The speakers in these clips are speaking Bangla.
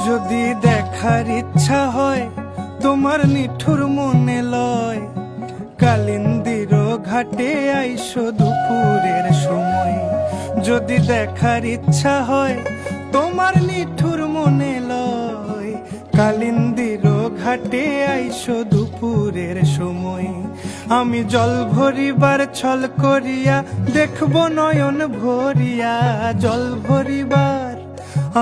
যদি দেখার ইচ্ছা হয় তোমার নিঠুর মনে লয়, কালিন্দির ঘাটে আইসো দুপুরের সময়। যদি দেখার ইচ্ছা হয় তোমার নিঠুর মনে লয়, কালিন্দির ঘাটে আইসো দুপুরের সময়। আমি জল ভরিবার ছল করিয়া দেখব নয়ন ভরিয়া, জল ভরিবার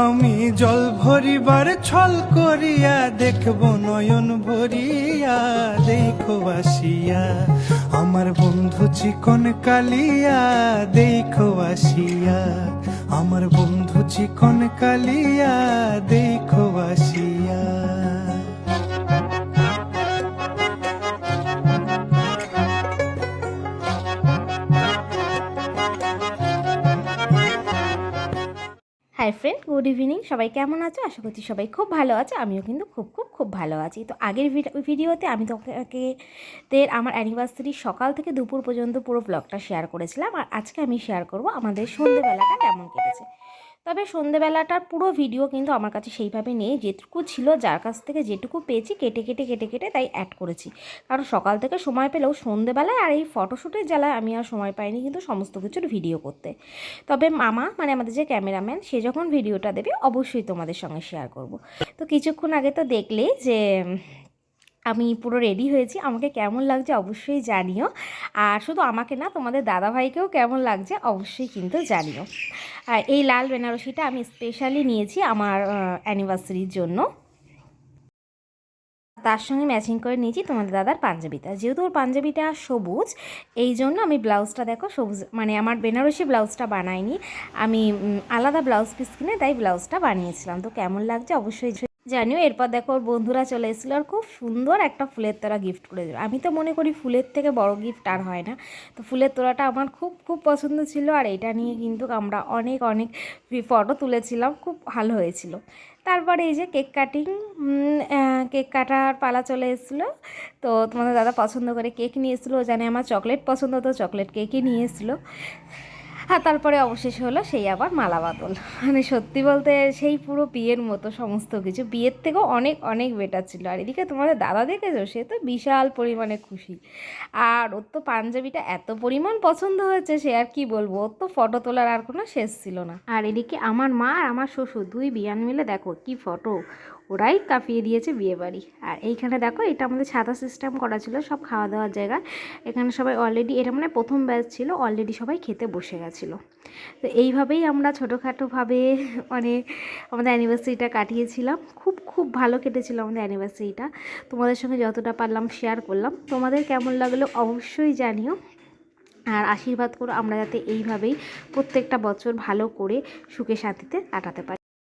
আমি জল ভরিবার ছল করিয়া দেখব নয়ন ভরিয়া। দেখো আসিয়া আমার বন্ধু চিকন কালিয়া, দেখো আসিয়া আমার বন্ধু চিকন কালিয়া, দেখো আসিয়া। Hi friend, good evening. সবাই কেমন আছো? আশা করছি সবাই খুব ভালো আছে। আমিও কিন্তু খুব ভালো আছি। তো আগের ভিডিওতে আমি তোমাকে আমার অ্যানিভার্সারি সকাল থেকে দুপুর পর্যন্ত পুরো ব্লগটা শেয়ার করেছিলাম, আর আজকে আমি শেয়ার করব আমাদের সন্ধ্যেবেলাটা কেমন কেটেছে। তবে সন্ধ্যেবেলাটার পুরো ভিডিও কিন্তু আমার কাছে সেইভাবে নেই, যেটুকু ছিল যার কাছ থেকে যেটুকু পেয়েছি কেটে কেটে তাই অ্যাড করেছি। কারণ সকাল থেকে সময় পেলেও সন্ধ্যেবেলায় আর এই ফটোশ্যুটের জ্বালায় আমি আর সময় পাইনি কিন্তু সমস্ত কিছুর ভিডিও করতে। তবে মামা মানে আমাদের যে ক্যামেরাম্যান, সে যখন ভিডিওটা দেবে অবশ্যই তোমাদের সঙ্গে শেয়ার করব। তো কিছুক্ষণ আগে তো দেখলেই যে আমি পুরো রেডি হয়েছি। আমাকে কেমন লাগছে অবশ্যই জানিও, আর শুধু আমাকে না, তোমাদের দাদাভাইকেও কেমন লাগছে অবশ্যই কিন্তু জানিও। আর এই লাল বেনারসিটা আমি স্পেশালি নিয়েছি আমার অ্যানিভার্সারির জন্য। তার সঙ্গে ম্যাচিং করে নিয়েছি তোমাদের দাদার পাঞ্জাবিটা। যেহেতু ওর পাঞ্জাবিটা সবুজ, এই জন্য আমি ব্লাউজটা দেখো সবুজ, মানে আমার বেনারসি ব্লাউজটা বানাইনি, আমি আলাদা ব্লাউজ পিস কিনে তাই ব্লাউজটা বানিয়েছিলাম। তো কেমন লাগছে অবশ্যই জানিও। এরপর দেখো ওর বন্ধুরা চলে এসেছিলো আর খুব সুন্দর একটা ফুলের তোড়া গিফট করে দিল। আমি তো মনে করি ফুলের থেকে বড় গিফট আর হয় না। তো ফুলের তোড়াটা আমার খুব পছন্দ ছিল, আর এটা নিয়ে কিন্তু আমরা অনেক ফটো তুলেছিলাম, খুব ভালো হয়েছিল। তারপরে এই যে কেক কাটার পালা চলে এসেছিলো। তো তোমাদের দাদা পছন্দ করে কেক নিয়ে এসেছিলো, জানে আমার চকলেট পছন্দ, তো চকলেট কেকই নিয়ে এসেছিলো। আর তারপরে অবশেষে হলো সেই আবার মালা বাতল। মানে সত্যি বলতে সেই পুরো বিয়ের মতো সমস্ত কিছু, বিয়ের থেকেও অনেক বেটার ছিল। আর এদিকে তোমাদের দাদা দেখেছো, সে তো বিশাল পরিমাণে খুশি। আর ওর তো পাঞ্জাবিটা এত পরিমাণ পছন্দ হয়েছে, সে আর কি বলবো, ওর তো ফটো তোলার আর কোনো শেষ ছিল না। আর এদিকে আমার মা আর আমার শ্বশুর দুই বিয়ান মিলে দেখো কি ফটো, ওরাই কাঁপিয়ে দিয়েছে বিয়ে বাড়ি। আর এইখানে দেখো, এটা আমাদের ছাতা সিস্টেম করা ছিল সব খাওয়া দাওয়ার জায়গা। এখানে সবাই অলরেডি, এটা মানে প্রথম ব্যাচ ছিল, অলরেডি সবাই খেতে বসে গেছিলো। তো এইভাবেই আমরা ছোটোখাটোভাবে মানে আমাদের অ্যানিভার্সারিটা কাটিয়েছিলাম। খুব ভালো কেটেছিল আমাদের অ্যানিভার্সারিটা। তোমাদের সঙ্গে যতটা পারলাম শেয়ার করলাম। তোমাদের কেমন লাগলো অবশ্যই জানিও, আর আশীর্বাদ করো আমরা যাতে এইভাবেই প্রত্যেকটা বছর ভালো করে সুখে শান্তিতে কাটাতে পারি।